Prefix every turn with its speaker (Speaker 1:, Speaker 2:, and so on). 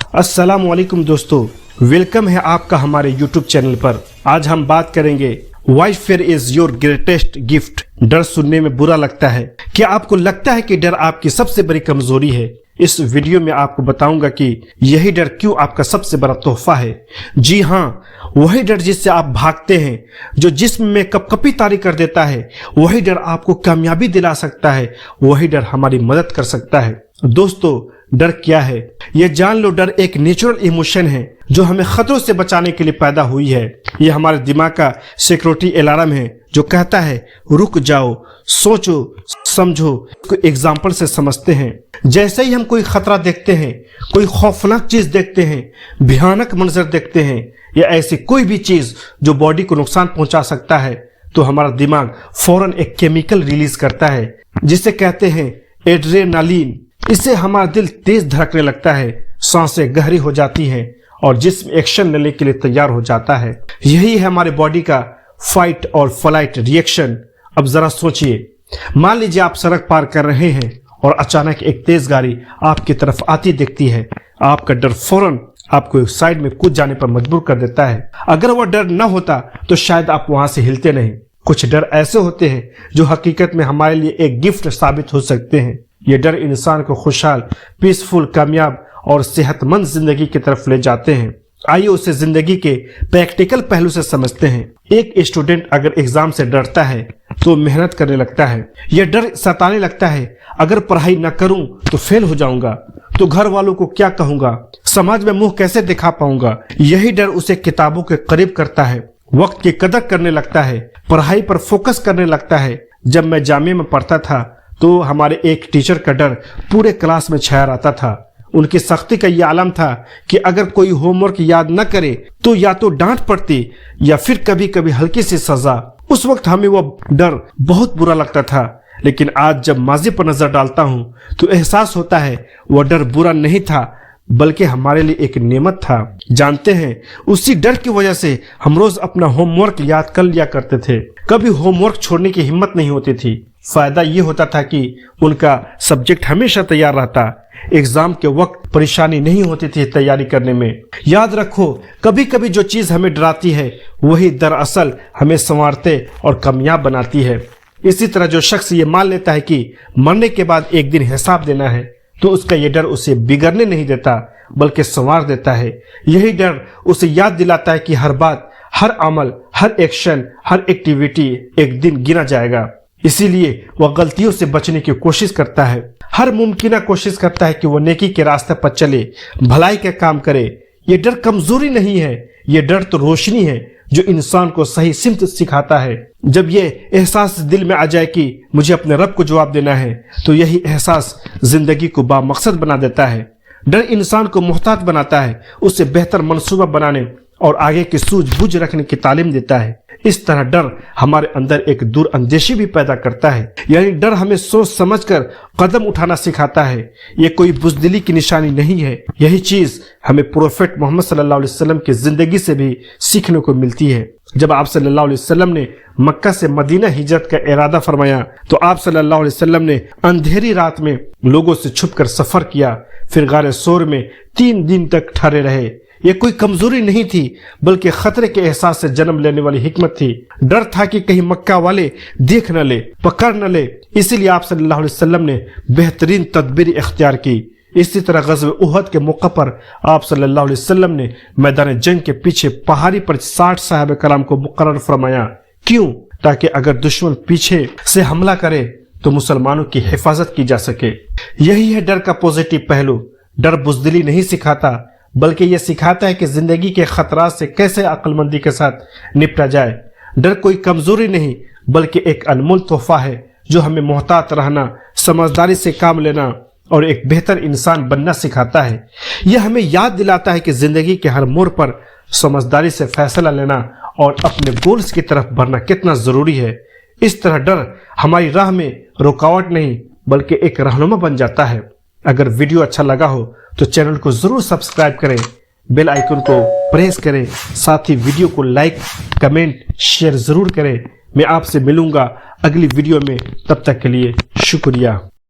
Speaker 1: अस्सलाम वालेकुम दोस्तों, वेलकम है आपका हमारे यूट्यूब चैनल पर। आज हम बात करेंगे why fear is your greatest gift. डर सुनने में बुरा लगता है। क्या आपको लगता है कि डर आपकी सबसे बड़ी कमजोरी है? इस वीडियो में आपको बताऊंगा कि यही डर क्यों आपका सबसे बड़ा तोहफा है। जी हाँ, वही डर जिससे आप भागते हैं, जो जिस्म में कपकपी तारी कर देता है, वही डर आपको कामयाबी दिला सकता है, वही डर हमारी मदद कर सकता है। दोस्तों, डर क्या है? ये जान लो, डर एक नेचुरल इमोशन है जो हमें खतरों से बचाने के लिए पैदा हुई है। ये हमारे दिमाग का सिक्योरिटी अलार्म है जो कहता है रुक जाओ, सोचो, समझो। को एग्जाम्पल से समझते हैं। जैसे ही हम कोई खतरा देखते हैं, कोई खौफनाक चीज देखते हैं, भयानक मंजर देखते हैं या ऐसी कोई भी चीज जो बॉडी को नुकसान पहुंचा सकता है, तो हमारा दिमाग फौरन एक केमिकल रिलीज करता है जिसे कहते हैं एड्रेनालिन। इससे हमारा दिल तेज धड़कने लगता है, सांसें गहरी हो जाती हैं और जिस्म एक्शन लेने के लिए तैयार हो जाता है। यही है हमारे बॉडी का फाइट और फ्लाइट रिएक्शन। अब जरा सोचिए, मान लीजिए आप सड़क पार कर रहे हैं और अचानक एक तेज गाड़ी आपकी तरफ आती दिखती है। आपका डर फौरन आपको एक साइड में कूद जाने पर मजबूर कर देता है। अगर वह डर न होता तो शायद आप वहां से हिलते नहीं। कुछ डर ऐसे होते हैं जो हकीकत में हमारे लिए एक गिफ्ट साबित हो सकते हैं। ये डर इंसान को खुशहाल, पीसफुल, कामयाब और सेहतमंद जिंदगी की तरफ ले जाते हैं। आइए उसे जिंदगी के प्रैक्टिकल पहलू से समझते हैं। एक स्टूडेंट अगर एग्जाम से डरता है तो मेहनत करने लगता है। यह डर सताने लगता है, अगर पढ़ाई न करूं तो फेल हो जाऊंगा, तो घर वालों को क्या कहूंगा, समाज में मुंह कैसे दिखा पाऊंगा। यही डर उसे किताबों के करीब करता है, वक्त की कदर करने लगता है, पढ़ाई पर फोकस करने लगता है। जब मैं जामिया में पढ़ता था तो हमारे एक टीचर का डर पूरे क्लास में छाया रहता था। उनकी सख्ती का यह आलम था कि अगर कोई होमवर्क याद न करे तो या तो डांट पड़ती या फिर कभी कभी हल्की सी सजा। उस वक्त हमें वो डर बहुत बुरा लगता था, लेकिन आज जब माजी पर नजर डालता हूँ तो एहसास होता है वह डर बुरा नहीं था बल्कि हमारे लिए एक नेमत था। जानते हैं, उसी डर की वजह से हम रोज अपना होमवर्क याद कर लिया करते थे। कभी होमवर्क छोड़ने की हिम्मत नहीं होती थी। फायदा ये होता था कि उनका सब्जेक्ट हमेशा तैयार रहता। एग्जाम के वक्त परेशानी नहीं होती थी तैयारी करने में। याद रखो, कभी कभी जो चीज हमें डराती है वही दरअसल हमें संवारते और कामयाब बनाती है। इसी तरह जो शख्स ये मान लेता है कि मरने के बाद एक दिन हिसाब देना है, तो उसका ये डर उसे बिगड़ने नहीं देता बल्कि संवार देता है। यही डर उसे याद दिलाता है कि हर बात, हर अमल, हर एक्शन, हर एक्टिविटी एक दिन गिना जाएगा। इसीलिए वह गलतियों से बचने की कोशिश करता है, हर मुमकिन कोशिश करता है कि वह नेकी के रास्ते पर चले, भलाई के काम करे। ये डर कमजोरी नहीं है, ये डर तो रोशनी है जो इंसान को सही सिमत सिखाता है। जब ये एहसास दिल में आ जाए कि मुझे अपने रब को जवाब देना है, तो यही एहसास जिंदगी को बामकसद बना देता है। डर इंसान को मोहतात बनाता है, उसे बेहतर मंसूबा बनाने और आगे की सूझबूझ रखने की तालीम देता है। इस तरह डर हमारे अंदर एक दूर अंदेशी भी पैदा करता है, यानी डर हमें सोच समझकर कदम उठाना सिखाता है। ये कोई बुज़दिली की निशानी नहीं है। यही चीज हमें प्रोफेट मोहम्मद सल्लल्लाहु अलैहि वसल्लम की जिंदगी से भी सीखने को मिलती है। जब आप सल्लल्लाहु अलैहि वसल्लम ने मक्का से मदीना हिजरत का इरादा फरमाया तो आप सल्लल्लाहु अलैहि वसल्लम ने अंधेरी रात में लोगों से छुपकर सफर किया, फिर गारे सोर में 3 दिन तक ठहरे रहे। ये कोई कमजोरी नहीं थी बल्कि खतरे के एहसास से जन्म लेने वाली हिकमत थी। डर था कि कहीं मक्का वाले देख न ले, पकड़ न ले। इसीलिए आप सल्लल्लाहु अलैहि वसल्लम ने बेहतरीन तदबीर इख्तियार की। इसी तरह ग़ज़वे उहद के मौके पर आप सल्लल्लाहु अलैहि वसल्लम ने मैदान जंग के पीछे पहाड़ी पर 60 साहब कराम को मुकर्रर फरमाया। क्यों? ताकि अगर दुश्मन पीछे से हमला करे तो मुसलमानों की हिफाजत की जा सके। यही है डर का पॉजिटिव पहलू। डर बुज़दिली नहीं सिखाता बल्कि यह सिखाता है कि जिंदगी के खतरात से कैसे अक्लमंदी के साथ निपटा जाए। डर कोई कमजोरी नहीं बल्कि एक अनमोल तोहफा है जो हमें मोहतात रहना, समझदारी से काम लेना और एक बेहतर इंसान बनना सिखाता है। यह हमें याद दिलाता है कि जिंदगी के हर मोड़ पर समझदारी से फैसला लेना और अपने गोल्स की तरफ बढ़ना कितना जरूरी है। इस तरह डर हमारी राह में रुकावट नहीं बल्कि एक रहनुमा बन जाता है। अगर वीडियो अच्छा लगा हो तो चैनल को जरूर सब्सक्राइब करें, बेल आइकन को प्रेस करें, साथ ही वीडियो को लाइक, कमेंट, शेयर जरूर करें। मैं आपसे मिलूंगा अगली वीडियो में, तब तक के लिए शुक्रिया।